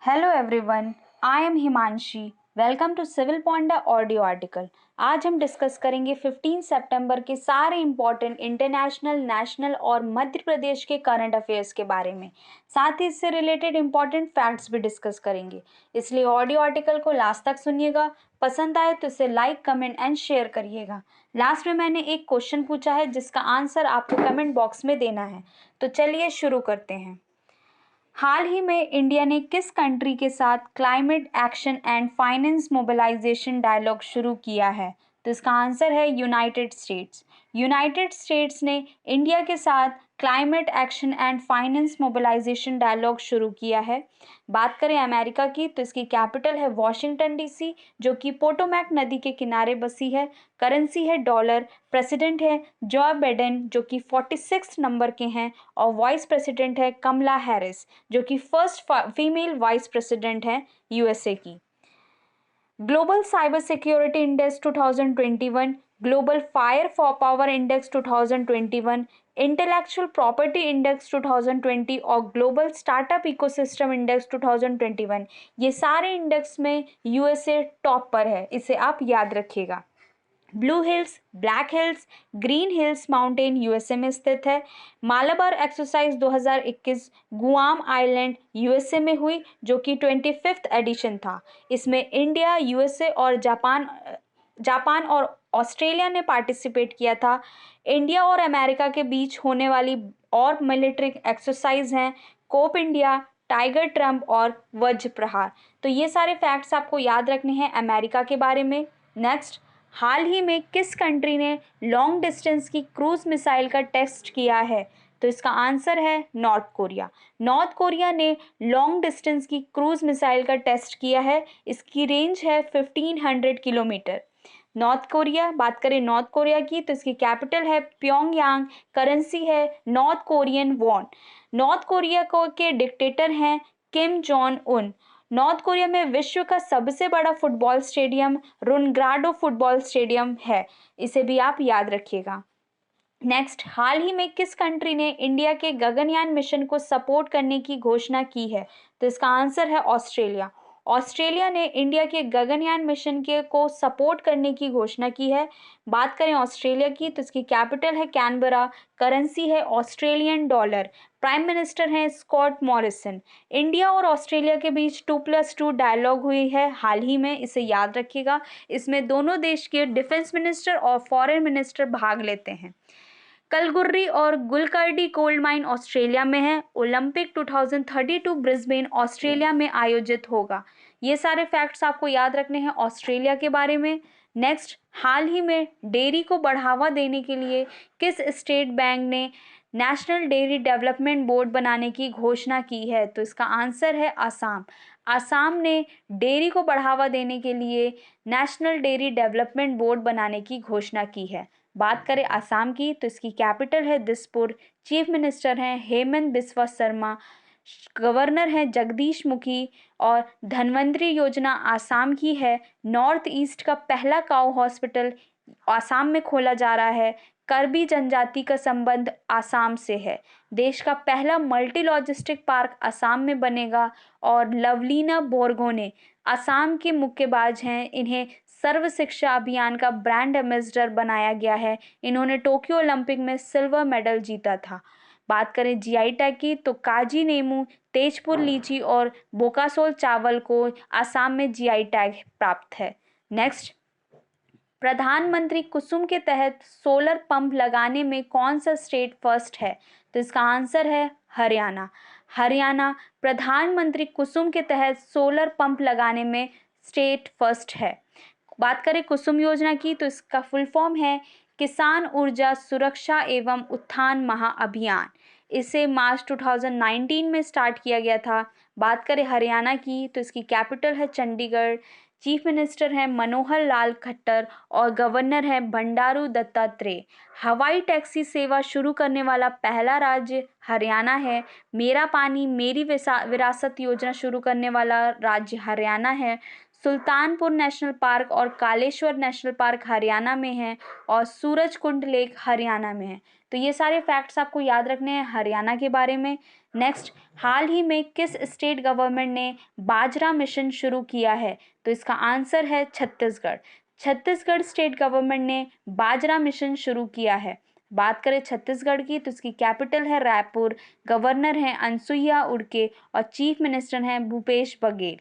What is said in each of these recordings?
Hello everyone, I am Himanshi. Welcome to Civil Point audio article. आज हम discuss करेंगे 15 सितंबर के सारे इंपॉर्टेंट इंटरनेशनल, नेशनल और मध्य प्रदेश के करंट अफेयर्स के बारे में। साथ ही इससे रिलेटेड इंपॉर्टेंट फैक्ट्स भी डिस्कस करेंगे, इसलिए ऑडियो आर्टिकल को लास्ट तक सुनिएगा। पसंद आए तो इसे लाइक, कमेंट एंड शेयर करिएगा। लास्ट में मैंने एक क्वेश्चन पूछा है जिसका आंसर आपको कमेंट बॉक्स में देना है। तो चलिए शुरू करते हैं। हाल ही में इंडिया ने किस कंट्री के साथ climate action and finance mobilization dialogue शुरू किया है? तो इसका आंसर है यूनाइटेड स्टेट्स। यूनाइटेड स्टेट्स ने इंडिया के साथ climate action and finance mobilization dialogue शुरू किया है। बात करें अमेरिका की तो इसकी कैपिटल है वॉशिंगटन डीसी, जो कि पोटोमैक नदी के किनारे बसी है। करेंसी है डॉलर। प्रेसिडेंट है जो बाइडेन, जो कि 46 नंबर के हैं, और वाइस प्रेसिडेंट है कमला हैरिस, जो कि फर्स्ट फीमेल वाइस प्रेसिडेंट है यूएसए की। Global cyber security index 2021, global fire for power index 2021, intellectual property index 2020 और ग्लोबल स्टार्टअप इकोसिस्टम इंडेक्स 2021, ये सारे इंडेक्स में यूएसए टॉप पर है, इसे आप याद रखिएगा। Blue hills, black hills, green hills mountain USA में स्थित है। Malabar exercise 2021 Guam island USA में हुई, जो कि 25th एडिशन था। इसमें इंडिया, यूएसए और जापान और ऑस्ट्रेलिया ने पार्टिसिपेट किया था। इंडिया और अमेरिका के बीच होने वाली और मिलिट्री एक्सरसाइज हैं कोप इंडिया, टाइगर ट्रम्प और वज्र प्रहार। तो ये सारे फैक्ट्स आपको याद रखने हैं अमेरिका के बारे में। नेक्स्ट, हाल ही में किस कंट्री ने लॉन्ग डिस्टेंस की क्रूज मिसाइल का टेस्ट किया है? तो इसका आंसर है नॉर्थ कोरिया। नॉर्थ कोरिया ने लॉन्ग डिस्टेंस की क्रूज मिसाइल का टेस्ट किया है। इसकी रेंज है 1500 किलोमीटर। नॉर्थ कोरिया, बात करें नॉर्थ कोरिया की तो इसकी कैपिटल है प्योंगयांग। करेंसी है north Korean von. North Korea को के डिक्टेटर हैं Kim Jong Un. North Korea में विश्व का सबसे बड़ा फुटबॉल स्टेडियम रुनग्राडो फुटबॉल स्टेडियम है, इसे भी आप याद रखिएगा। नेक्स्ट, हाल ही में किस कंट्री ने इंडिया के गगनयान मिशन को सपोर्ट करने की घोषणा की है? तो इसका आंसर है ऑस्ट्रेलिया। ऑस्ट्रेलिया ने इंडिया के गगनयान मिशन के को सपोर्ट करने की घोषणा की है। बात करें ऑस्ट्रेलिया की तो इसकी कैपिटल है कैनबरा। करेंसी है ऑस्ट्रेलियन डॉलर। प्राइम मिनिस्टर हैं स्कॉट मॉरिसन। इंडिया और ऑस्ट्रेलिया के बीच 2+2 डायलॉग हुई है हाल ही में, इसे याद रखिएगा। इसमें दोनों देश के डिफेंस मिनिस्टर और फॉरेन मिनिस्टर भाग लेते हैं। कलगुर्री और गुलकर्डी गोल्ड माइन ऑस्ट्रेलिया में है। ओलंपिक 2032 ब्रिस्बेन ऑस्ट्रेलिया में आयोजित होगा। ये सारे फैक्ट्स आपको याद रखने हैं ऑस्ट्रेलिया के बारे में। नेक्स्ट, हाल ही में डेयरी को बढ़ावा देने के लिए किस स्टेट बैंक ने नेशनल डेयरी डेवलपमेंट बोर्ड बनाने की घोषणा की है? तो इसका आंसर है आसाम। आसाम ने डेयरी को बढ़ावा देने के लिए नेशनल डेयरी डेवलपमेंट बोर्ड बनाने की घोषणा की है। बात करें आसाम की तो इसकी कैपिटल है दिसपुर। चीफ मिनिस्टर हैं हेमंत बिस्वा शर्मा। गवर्नर हैं जगदीश मुखी। और धन्वंतरी योजना आसाम की है। नॉर्थ ईस्ट का पहला काउ हॉस्पिटल आसाम में खोला जा रहा है। करबी जनजाति का संबंध आसाम से है। देश का पहला मल्टी लॉजिस्टिक पार्क आसाम में बनेगा। और लवलीना बोरगोने आसाम के मुक्केबाज हैं, इन्हें सर्व शिक्षा अभियान का ब्रांड एम्बेसडर बनाया गया है। इन्होंने टोक्यो ओलंपिक में सिल्वर मेडल जीता था। बात करें जीआई टैग की तो काजी नेमू, तेजपुर लीची और बोकासोल चावल को आसाम में जीआई टैग प्राप्त है। नेक्स्ट, प्रधानमंत्री कुसुम के तहत सोलर पंप लगाने में कौन सा स्टेट फर्स्ट है? तो इसका आंसर है हरियाणा। हरियाणा प्रधानमंत्री कुसुम के तहत सोलर पंप लगाने में स्टेट फर्स्ट है। बात करें कुसुम योजना की तो इसका फुल फॉर्म है किसान ऊर्जा सुरक्षा एवं उत्थान महाअभियान। इसे मार्च 2019 में स्टार्ट किया गया था। बात करें हरियाणा की तो इसकी कैपिटल है चंडीगढ़। चीफ मिनिस्टर हैं मनोहर लाल खट्टर और गवर्नर हैं बंडारू दत्तात्रेय। हवाई टैक्सी सेवा शुरू करने वाला पहला राज्य हरियाणा है। मेरा पानी मेरी विरासत योजना शुरू करने वाला राज्य हरियाणा है। सुल्तानपुर नेशनल पार्क और कालेश्वर नेशनल पार्क हरियाणा में है और सूरजकुंड लेक हरियाणा में है। तो ये सारे फैक्ट्स आपको याद रखने हैं हरियाणा के बारे में। नेक्स्ट, हाल ही में किस स्टेट गवर्नमेंट ने बाजरा मिशन शुरू किया है? तो इसका आंसर है छत्तीसगढ़। छत्तीसगढ़ स्टेट गवर्नमेंट ने बाजरा मिशन शुरू किया है। बात करें छत्तीसगढ़ की तो इसकी कैपिटल है रायपुर, गवर्नर हैं अनसुईया उइके और चीफ मिनिस्टर हैं भूपेश बघेल।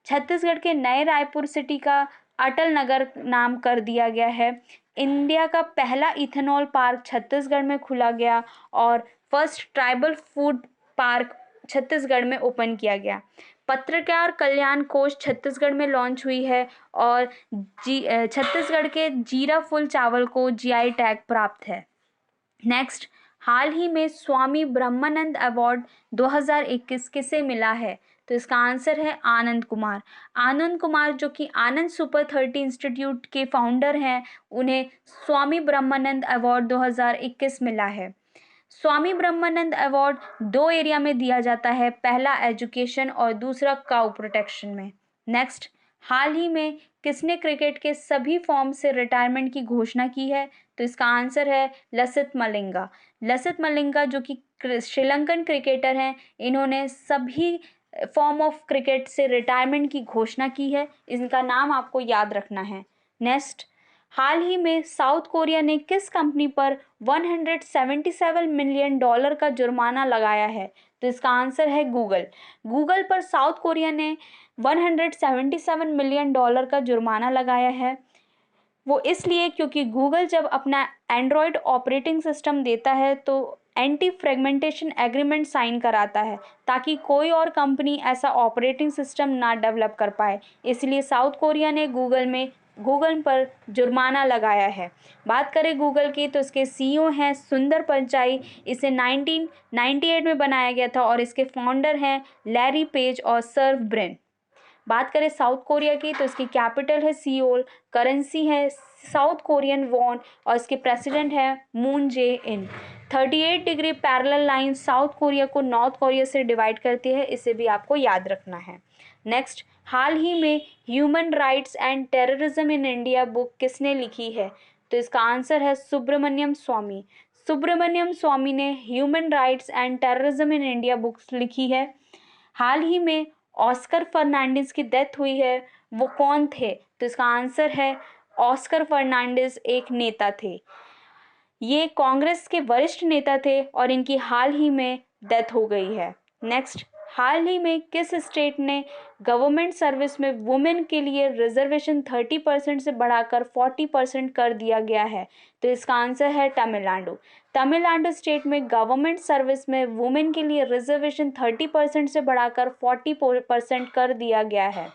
छत्तीसगढ़ के नए रायपुर सिटी का अटल नगर नाम कर दिया गया है। इंडिया का पहला इथेनॉल पार्क छत्तीसगढ़ में खुला गया और first tribal food park Chhattisgarh में ओपन किया गया। पत्रकार कल्याण कोष छत्तीसगढ़ में लॉन्च हुई है और छत्तीसगढ़ के जीरा फुल चावल को जीआई टैग प्राप्त है। नेक्स्ट, हाल ही में स्वामी ब्रह्मानंद अवार्ड 2021 किसे मिला है? तो इसका आंसर है आनंद कुमार। आनंद कुमार जो कि आनंद सुपर 30 इंस्टीट्यूट के फाउंडर हैं, उन्हें स्वामी ब्रह्मानंद अवार्ड 2021 मिला है। स्वामी ब्रह्मानंद अवार्ड 2 एरिया में दिया जाता है, पहला एजुकेशन और दूसरा काउ प्रोटेक्शन में। नेक्स्ट, हाल ही में किसने क्रिकेट के सभी फॉर्म से रिटायरमेंट की घोषणा की है? तो इसका आंसर है लसित मलिंगा। लसित मलिंगा जो कि श्रीलंकन क्रिकेटर हैं, इन्होंने सभी फॉर्म ऑफ क्रिकेट से रिटायरमेंट की घोषणा की है। इनका नाम आपको याद रखना है। नेक्स्ट, हाल ही में साउथ कोरिया ने किस कंपनी पर $177 मिलियन का जुर्माना लगाया है? तो इसका आंसर है गूगल। गूगल पर साउथ कोरिया ने $177 मिलियन का जुर्माना लगाया है। वो इसलिए क्योंकि गूगल जब अपना एंड्रॉयड ऑपरेटिंग सिस्टम देता है तो एंटी फ्रेगमेंटेशन एग्रीमेंट साइन कराता है ताकि कोई और कंपनी ऐसा ऑपरेटिंग सिस्टम ना डेवलप कर पाए। इसलिए साउथ कोरिया ने गूगल पर जुर्माना लगाया है। बात करें गूगल की तो इसके सीईओ हैं सुंदर पिचाई। इसे 1998 में बनाया गया था और इसके फाउंडर हैं लैरी पेज और सर्व ब्रिन। बात करें साउथ कोरिया की तो इसकी कैपिटल है सियोल, करेंसी है साउथ कोरियन वॉन और इसके प्रेसिडेंट है मून जे इन। 38 degree parallel line south Korea को नॉर्थ कोरिया से डिवाइड करती है, इसे भी आपको याद रखना है। नेक्स्ट, हाल ही में human rights and terrorism in India book किसने लिखी है? तो इसका आंसर है सुब्रमण्यम स्वामी। सुब्रमण्यम स्वामी ने human rights and terrorism in India books लिखी है। हाल ही में ऑस्कर फर्नांडिस की डेथ हुई है, वो कौन थे? तो इसका आंसर है ऑस्कर फर्नांडिस एक नेता थे। ये कांग्रेस के वरिष्ठ नेता थे और इनकी हाल ही में डेथ हो गई है। नेक्स्ट, हाल ही में किस स्टेट ने गवर्नमेंट सर्विस में वुमेन के लिए रिजर्वेशन 30% से बढ़ाकर 40% कर दिया गया है? तो इसका आंसर है तमिलनाडु। तमिलनाडु स्टेट में गवर्नमेंट सर्विस में वुमेन के लिए रिजर्वेशन 30% से बढ़ाकर 40% कर दिया गया है।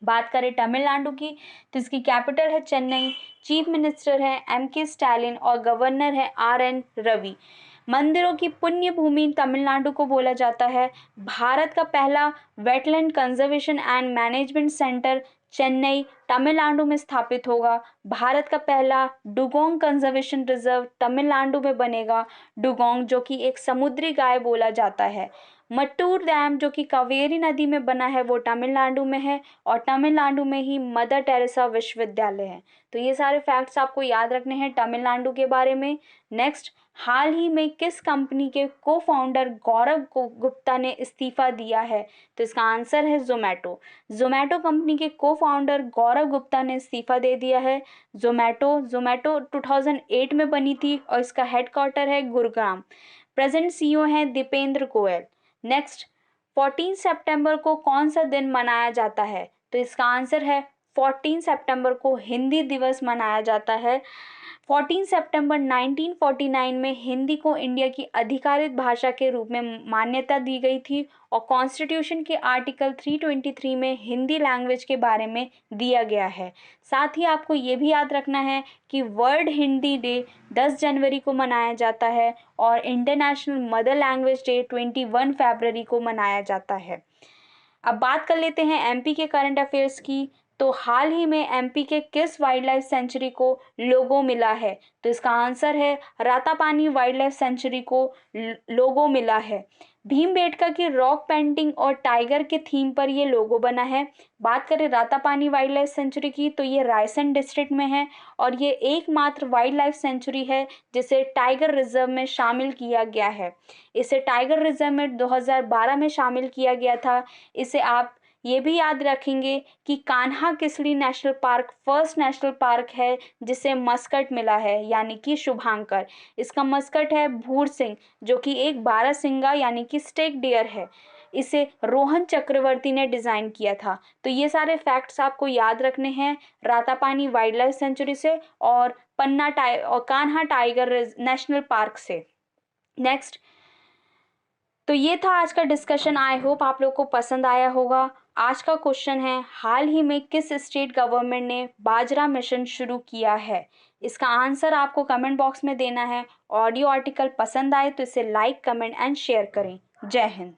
बात करें तमिलनाडु की तो इसकी कैपिटल है चेन्नई, चीफ मिनिस्टर है एमके स्टालिन और गवर्नर है आरएन रवि। मंदिरों की पुण्य भूमि तमिलनाडु को बोला जाता है। भारत का पहला wetland conservation and management centre Chennai Tamil Nadu में स्थापित होगा। भारत का पहला डुगोंग कंजर्वेशन रिजर्व तमिलनाडु में बनेगा। डुगोंग जो कि एक समुद्री गाय बोला जाता है। मट्टूर डैम जो कि कावेरी नदी में बना है वो तमिलनाडु में है और तमिलनाडु में ही मदर टेरेसा विश्वविद्यालय है। तो ये सारे फैक्ट्स आपको याद रखने हैं तमिलनाडु के बारे में। नेक्स्ट, हाल ही में किस कंपनी के को फाउंडर गौरव गुप्ता ने इस्तीफा दिया है? तो इसका आंसर है जोमैटो। जोमैटो कंपनी के को फाउंडर गौरव गुप्ता ने इस्तीफा दे दिया है। जोमैटो 2008 में बनी थी और इसका हेडक्वार्टर है गुरुग्राम। प्रेजेंट सीईओ हैं दीपेंद्र गोयल। नेक्स्ट, 14 सितंबर को कौन सा दिन मनाया जाता है? तो इसका आंसर है 14 सितंबर को हिंदी दिवस मनाया जाता है। 14 सितंबर 1949 में हिंदी को इंडिया की आधिकारिक भाषा के रूप में मान्यता दी गई थी और कॉन्स्टिट्यूशन के आर्टिकल 323 में हिंदी लैंग्वेज के बारे में दिया गया है। साथ ही आपको ये भी याद रखना है कि वर्ल्ड हिंदी डे 10 जनवरी को मनाया जाता है और इंटरनेशनल मदर लैंग्वेज डे 21 फरवरी को मनाया जाता है। अब बात कर लेते हैं एमपी के करंट अफेयर्स की। तो हाल ही में एमपी के किस वाइल्ड लाइफ सेंचुरी को लोगो मिला है? तो इसका आंसर है रातापानी वाइल्ड लाइफ सेंचुरी को लोगो मिला है। भीमबेटका की रॉक पेंटिंग और टाइगर के थीम पर ये लोगो बना है। बात करें रातापानी वाइल्ड लाइफ सेंचुरी की, तो ये रायसेन डिस्ट्रिक्ट में है और ये एकमात्र वाइल्ड लाइफ सेंचुरी है जिसे टाइगर रिजर्व में शामिल किया गया है। इसे टाइगर रिजर्व में 2012 में शामिल किया गया था। इसे आप ये भी याद रखेंगे कि Kanha Kisli national park first national park है जिसे मस्कट मिला है, यानी कि शुभांकर। इसका मस्कट है भूर सिंह, जो कि एक बारहसिंगा यानी कि स्टेक डियर है। इसे रोहन चक्रवर्ती ने डिजाइन किया था। तो ये सारे फैक्ट्स आपको याद रखने हैं रातापानी वाइल्ड लाइफ सेंचुरी से और और कान्हा टाइगर नेशनल पार्क से। नेक्स्ट, तो ये था आज का डिस्कशन। आई होप आप लोग को पसंद आया होगा। आज का क्वेश्चन है, हाल ही में किस स्टेट गवर्नमेंट ने बाजरा मिशन शुरू किया है? इसका आंसर आपको कमेंट बॉक्स में देना है। ऑडियो आर्टिकल पसंद आए तो इसे लाइक, कमेंट एंड शेयर करें। जय हिंद।